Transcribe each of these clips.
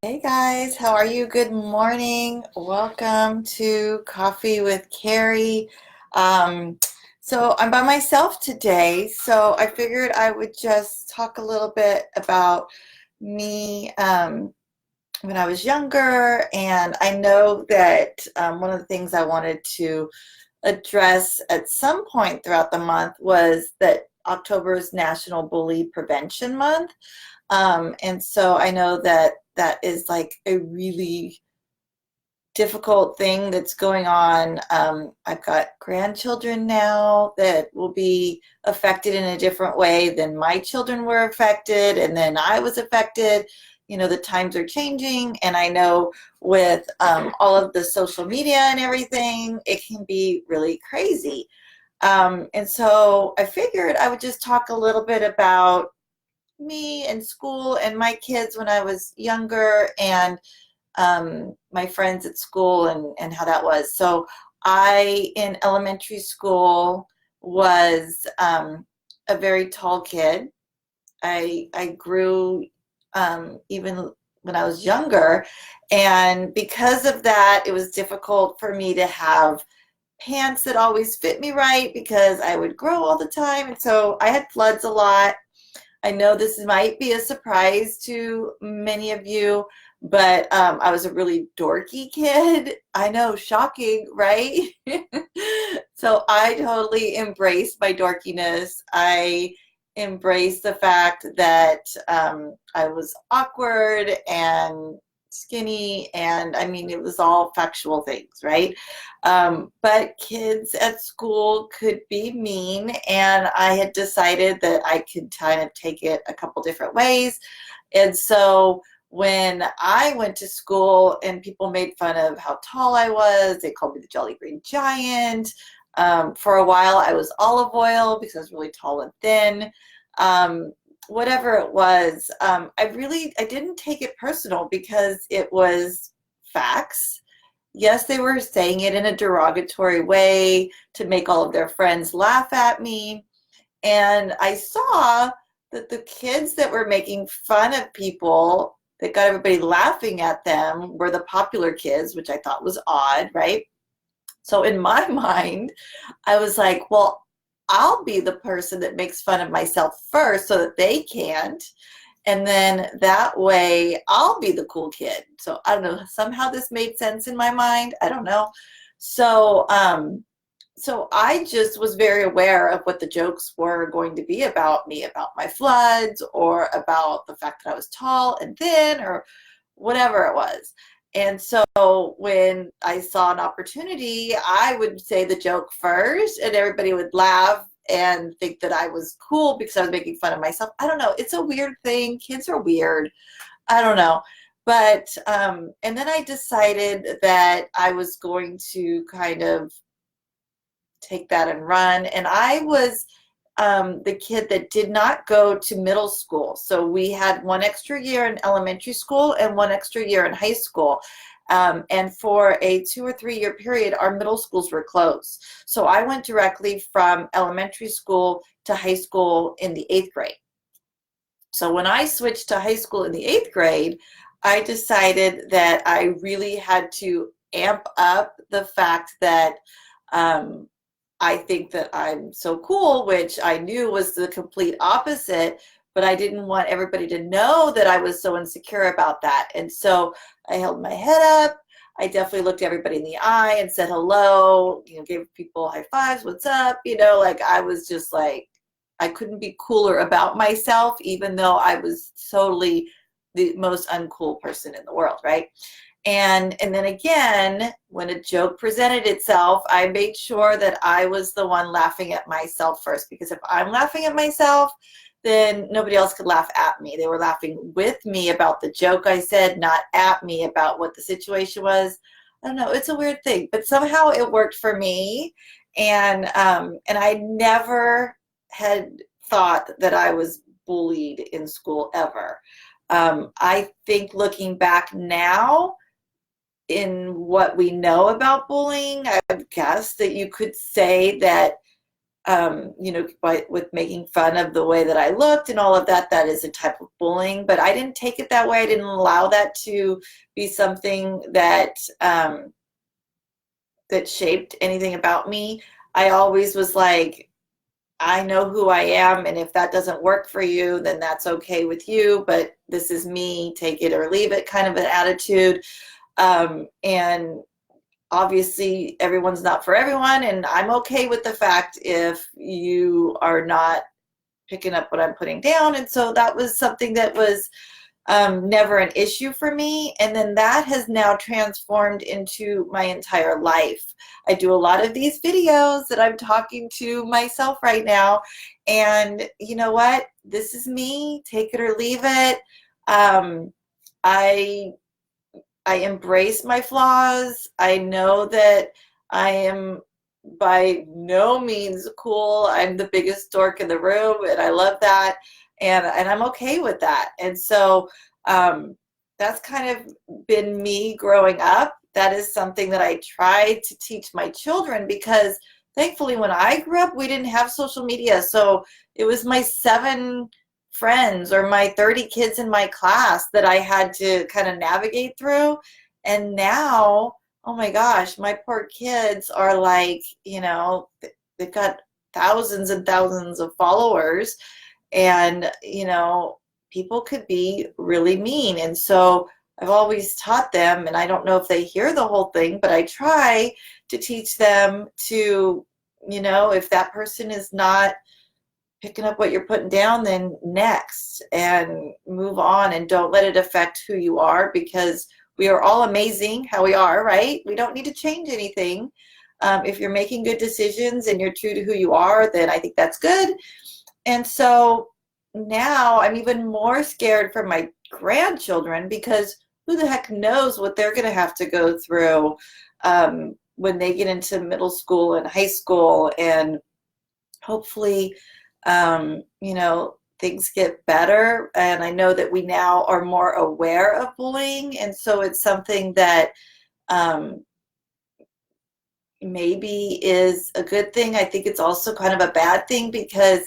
Hey guys, how are you? Good morning. Welcome to Coffee with Kari. Um, so I'm by myself today, so I figured I would just talk a little bit about me when I was younger. And I know that one of the things I wanted to address at some point throughout the month was that October is National Bully Prevention Month. And so I know that that is like a really difficult thing that's going on. I've got grandchildren now that will be affected in a different way than my children were affected, and then I was affected. You know, the times are changing, and I know with all of the social media and everything, it can be really crazy. And so I figured I would just talk a little bit about me and school and my kids when I was younger and my friends at school and how that was. So I, in elementary school, was a very tall kid. I grew even when I was younger. And because of that, it was difficult for me to have pants that always fit me right because I would grow all the time. And so I had floods a lot. I know this might be a surprise to many of you, but I was a really dorky kid. I know, shocking, right? So I totally embraced my dorkiness. I embraced the fact that I was awkward and skinny, and I mean, it was all factual things, right? But kids at school could be mean, and I had decided that I could kind of take it a couple different ways. And so when I went to school and people made fun of how tall I was, they called me the Jolly Green Giant. For a while, I was olive oil because I was really tall and thin. Um, Whatever it was, I didn't take it personal because it was facts. Yes, they were saying it in a derogatory way to make all of their friends laugh at me. And I saw that the kids that were making fun of people that got everybody laughing at them were the popular kids, which I thought was odd, right? So in my mind, I was like, well, I'll be the person that makes fun of myself first so that they can't. And then that way I'll be the cool kid. So I don't know, somehow this made sense in my mind. I don't know. So so I just was very aware of what the jokes were going to be about me, about my floods or about the fact that I was tall and thin or whatever it was. And so when I saw an opportunity, I would say the joke first, and everybody would laugh and think that I was cool because I was making fun of myself. I don't know. It's a weird thing. Kids are weird. I don't know. But, and then I decided that I was going to kind of take that and run. And I was the kid that did not go to middle school. So we had one extra year in elementary school and one extra year in high school. And for a 2 or 3 year period, our middle schools were closed. So I went directly from elementary school to high school in the 8th grade. So when I switched to high school in the 8th grade, I decided that I really had to amp up the fact that um, I think that I'm so cool, which I knew was the complete opposite, but I didn't want everybody to know that I was so insecure about that. And so I held my head up. I definitely looked everybody in the eye and said hello, you know, gave people high fives, what's up, you know, like I was just like, I couldn't be cooler about myself, even though I was totally the most uncool person in the world, right? And then again, when a joke presented itself, I made sure that I was the one laughing at myself first, because if I'm laughing at myself, then nobody else could laugh at me. They were laughing with me about the joke I said, not at me about what the situation was. I don't know, it's a weird thing, but somehow it worked for me. And I never had thought that I was bullied in school ever. I think looking back now, in what we know about bullying, I would guess that you could say that with making fun of the way that I looked and all of that. That is a type of bullying, but I didn't take it that way. I didn't allow that to be something that shaped anything about me. I always was like, I know who I am, and if that doesn't work for you, then that's okay with you, but this is me, take it or leave it kind of an attitude. And obviously, everyone's not for everyone, and I'm okay with the fact if you are not picking up what I'm putting down. And so that was something that was never an issue for me. And then that has now transformed into my entire life. I do a lot of these videos that I'm talking to myself right now. And you know what? This is me. Take it or leave it. Um, I I embrace my flaws. I know that I am by no means cool. I'm the biggest dork in the room, and I love that. And I'm okay with that. And so that's kind of been me growing up. That is something that I try to teach my children because thankfully when I grew up, we didn't have social media. So it was my 7 friends or my 30 kids in my class that I had to kind of navigate through. And now, oh my gosh, my poor kids are like, they've got thousands and thousands of followers, and people could be really mean. And so I've always taught them, and I don't know if they hear the whole thing, but I try to teach them to, if that person is not picking up what you're putting down, then next, and move on, and don't let it affect who you are, because we are all amazing how we are, right? We don't need to change anything. If you're making good decisions and you're true to who you are, then I think that's good. And so now I'm even more scared for my grandchildren, because who the heck knows what they're going to have to go through when they get into middle school and high school. And hopefully things get better. And I know that we now are more aware of bullying. And so it's something that maybe is a good thing. I think it's also kind of a bad thing, because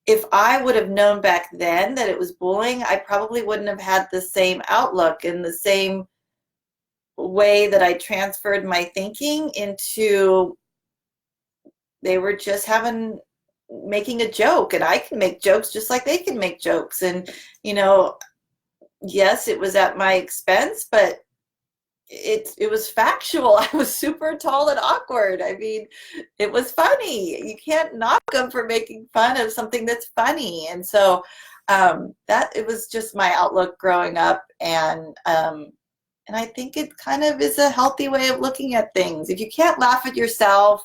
if I would have known back then that it was bullying, I probably wouldn't have had the same outlook and the same way that I transferred my thinking into, they were just making a joke, and I can make jokes just like they can make jokes. And yes, it was at my expense, but it was factual. I was super tall and awkward. I mean, it was funny. You can't knock them for making fun of something that's funny. And so that it was just my outlook growing up, and I think it kind of is a healthy way of looking at things. If you can't laugh at yourself,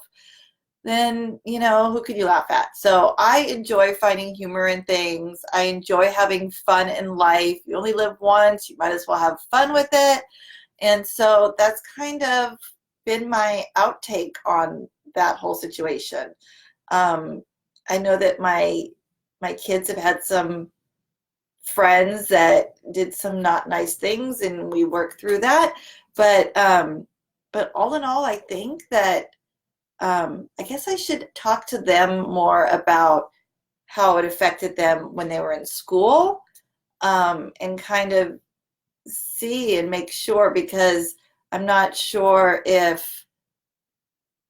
then who could you laugh at? So I enjoy finding humor in things. I enjoy having fun in life. You only live once, you might as well have fun with it. And so that's kind of been my outtake on that whole situation. I know that my kids have had some friends that did some not nice things, and we worked through that. But all in all, I think that I guess I should talk to them more about how it affected them when they were in school, and kind of see and make sure, because I'm not sure if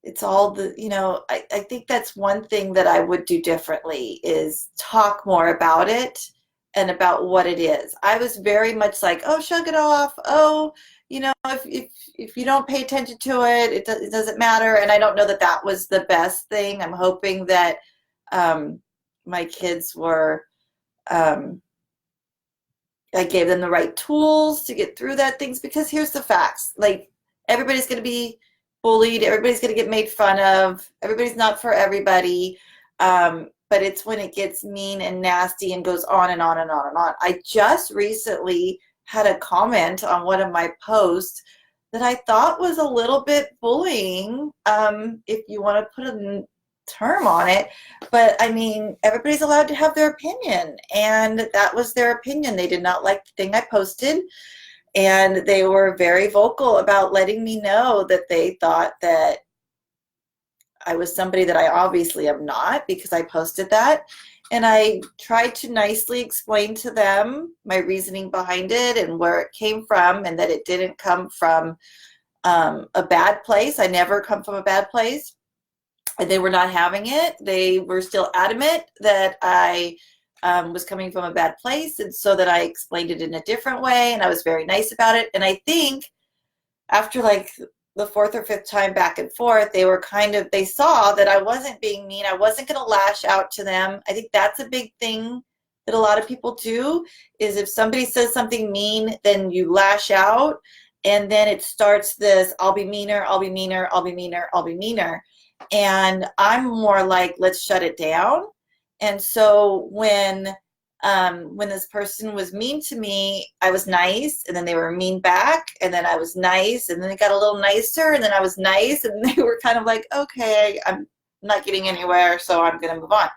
it's all I think that's one thing that I would do differently, is talk more about it and about what it is. I was very much like, oh, shrug it off. Oh, if you don't pay attention to it, it doesn't matter. And I don't know that that was the best thing. I'm hoping that my kids were, I gave them the right tools to get through that things, because here's the facts. Like, everybody's going to be bullied. Everybody's going to get made fun of. Everybody's not for everybody. But it's when it gets mean and nasty and goes on and on and on and on. I just recently had a comment on one of my posts that I thought was a little bit bullying, if you want to put a term on it. But I mean, everybody's allowed to have their opinion, and that was their opinion. They did not like the thing I posted, and they were very vocal about letting me know that they thought that I was somebody that I obviously am not because I posted that. And I tried to nicely explain to them my reasoning behind it and where it came from, and that it didn't come from a bad place. I never come from a bad place. And they were not having it. They were still adamant that I was coming from a bad place. And so that I explained it in a different way. And I was very nice about it. And I think after like the fourth or fifth time back and forth, they were they saw that I wasn't being mean. I wasn't going to lash out to them. I think that's a big thing that a lot of people do, is if somebody says something mean, then you lash out. And then it starts this, I'll be meaner, I'll be meaner, I'll be meaner, I'll be meaner. And I'm more like, let's shut it down. And so when this person was mean to me, I was nice, and then they were mean back, and then I was nice, and then it got a little nicer, and then I was nice, and they were kind of like, okay, I'm not getting anywhere, so I'm going to move on.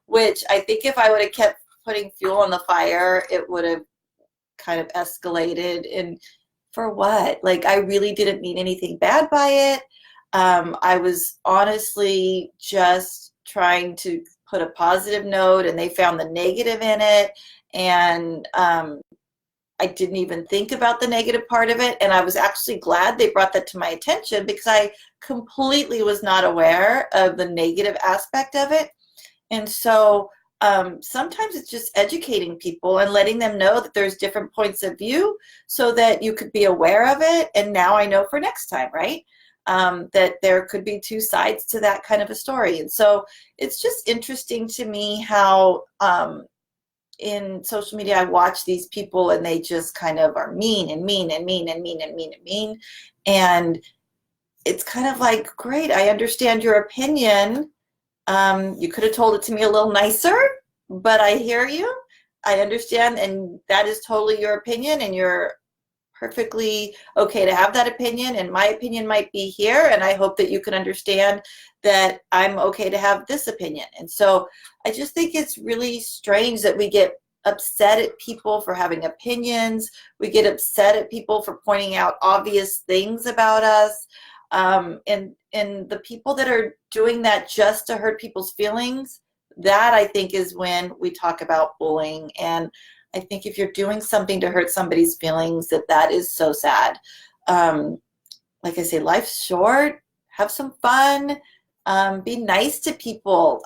Which I think if I would have kept putting fuel on the fire, it would have kind of escalated. And for what? Like, I really didn't mean anything bad by it. I was honestly just trying to put a positive note, and they found the negative in it. And I didn't even think about the negative part of it. And I was actually glad they brought that to my attention, because I completely was not aware of the negative aspect of it. And so sometimes it's just educating people and letting them know that there's different points of view so that you could be aware of it. And now I know for next time, right? That there could be two sides to that kind of a story. And so it's just interesting to me how in social media I watch these people, and they just kind of are mean and mean and mean and mean and mean and mean. And it's kind of like, great, I understand your opinion. You could have told it to me a little nicer, but I hear you. I understand, and that is totally your opinion, and you're perfectly okay to have that opinion, and my opinion might be here, and I hope that you can understand that I'm okay to have this opinion. And so I just think it's really strange that we get upset at people for having opinions. We get upset at people for pointing out obvious things about us. And the people that are doing that just to hurt people's feelings, that I think is when we talk about bullying. And I think if you're doing something to hurt somebody's feelings, that is so sad. Like I say, life's short. Have some fun. Be nice to people.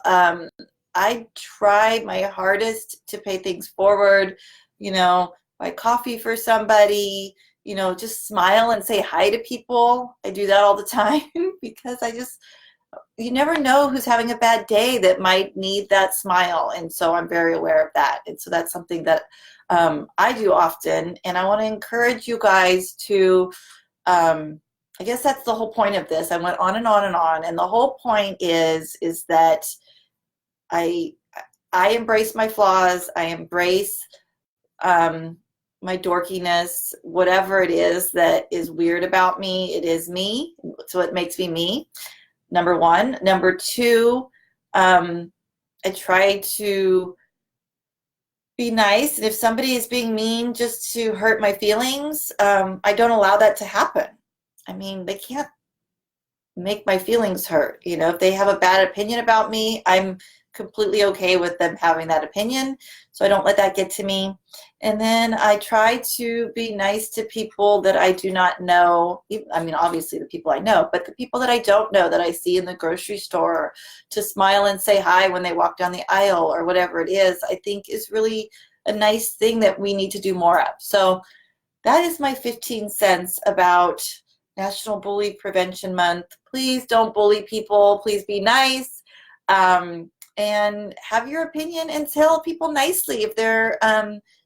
I try my hardest to pay things forward. Buy coffee for somebody. Just smile and say hi to people. I do that all the time because you never know who's having a bad day that might need that smile. And so I'm very aware of that. And so that's something that I do often. And I want to encourage you guys to, I guess that's the whole point of this. I went on and on and on. And the whole point is that I embrace my flaws. I embrace my dorkiness, whatever it is that is weird about me. It is me. So it makes me me. Number one. Number two, I try to be nice. And if somebody is being mean just to hurt my feelings, I don't allow that to happen. I mean, they can't make my feelings hurt. If they have a bad opinion about me, I'm completely okay with them having that opinion. So I don't let that get to me. And then I try to be nice to people that I do not know. I mean, obviously the people I know, but the people that I don't know that I see in the grocery store, to smile and say hi when they walk down the aisle or whatever it is, I think is really a nice thing that we need to do more of. So that is my 15 cents about National Bully Prevention Month. Please don't bully people. Please be nice. And have your opinion and tell people nicely if they're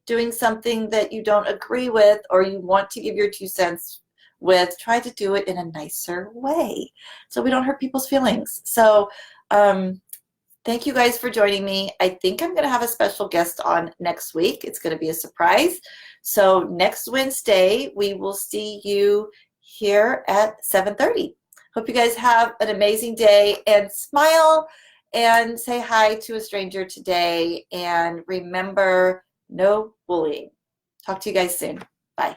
doing something that you don't agree with or you want to give your 2 cents with. Try to do it in a nicer way so we don't hurt people's feelings. So thank you guys for joining me. I think I'm going to have a special guest on next week. It's going to be a surprise. So next Wednesday, we will see you here at 7:30. Hope you guys have an amazing day, and smile and say hi to a stranger today. And remember, no bullying. Talk to you guys soon. Bye.